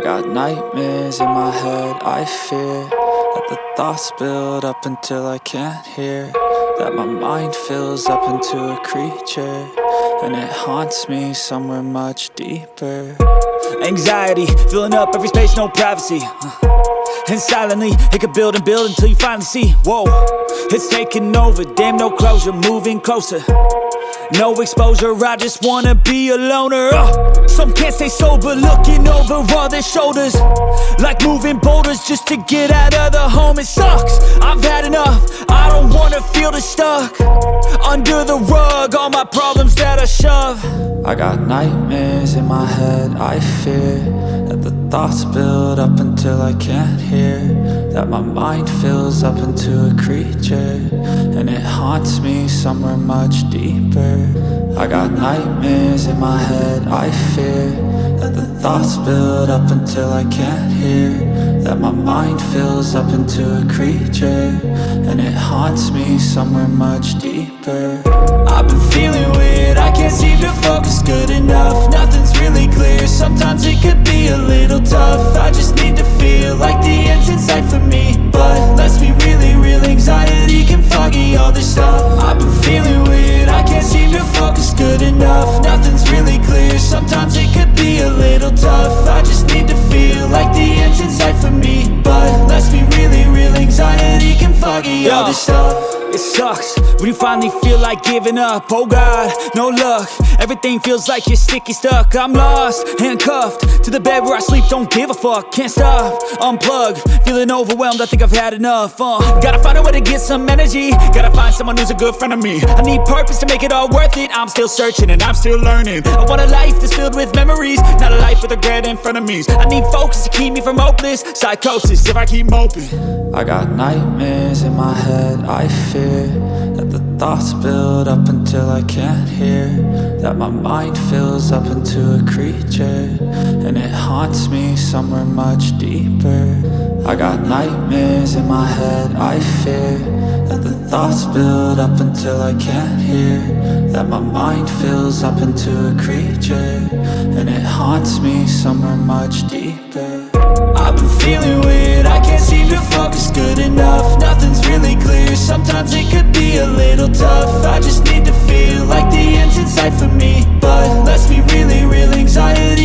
got nightmares in my head, I fear that the thoughts build up until I can't hear, that my mind fills up into a creature, and it haunts me somewhere much deeper. Anxiety, filling up every space, no privacy. And silently, it could build and build until you finally see, whoa, it's taking over, damn no closure, moving closer. No exposure, I just wanna be a loner. Some can't stay sober, looking over all their shoulders, like moving boulders just to get out of the home. It sucks, I've had enough, I don't wanna feel the stuck under the rug, all my problems that I shove. I got nightmares in my head, I fear that the thoughts build up until I can't hear, that my mind fills up into a creature, and it haunts me somewhere much deeper. I got nightmares in my head, I fear that the thoughts build up until I can't hear, that my mind fills up into a creature, and it haunts me somewhere much deeper. I've been feeling weird, I can't seem to focus good enough, nothing's really clear, sometimes it could be a little tough. I just need to feel like the end's in sight for me, but let's be really real, anxiety can foggy all this stuff. I've been feeling weird, I can't seem to focus good enough, nothing's really clear, sometimes it could be a little tough. I just need to feel like the end's in sight for me, but let's be really real, anxiety can foggy all this stuff. It sucks when you finally feel like giving up. Oh God, no luck, everything feels like you're sticky stuck. I'm lost, handcuffed to the bed where I sleep, don't give a fuck. Can't stop, unplug, feeling overwhelmed, I think I've had enough. Gotta find a way to get some energy, gotta find someone who's a good friend of me. I need purpose to make it all worth it, I'm still searching and I'm still learning. I want a life that's filled with memories, not a life with regret in front of me. I need focus to keep me from hopeless psychosis if I keep moping. I got nightmares in my head, I fear that the thoughts build up until I can't hear, that my mind fills up into a creature, and it haunts me somewhere much deeper. I got nightmares in my head, I fear that the thoughts build up until I can't hear, that my mind fills up into a creature, and it haunts me somewhere much deeper. I've been feeling weird, I can't seem to focus good enough, nothing's really clear, sometimes it could be a little tough. I just need to feel like the end's in sight for me, but let's be really real, anxiety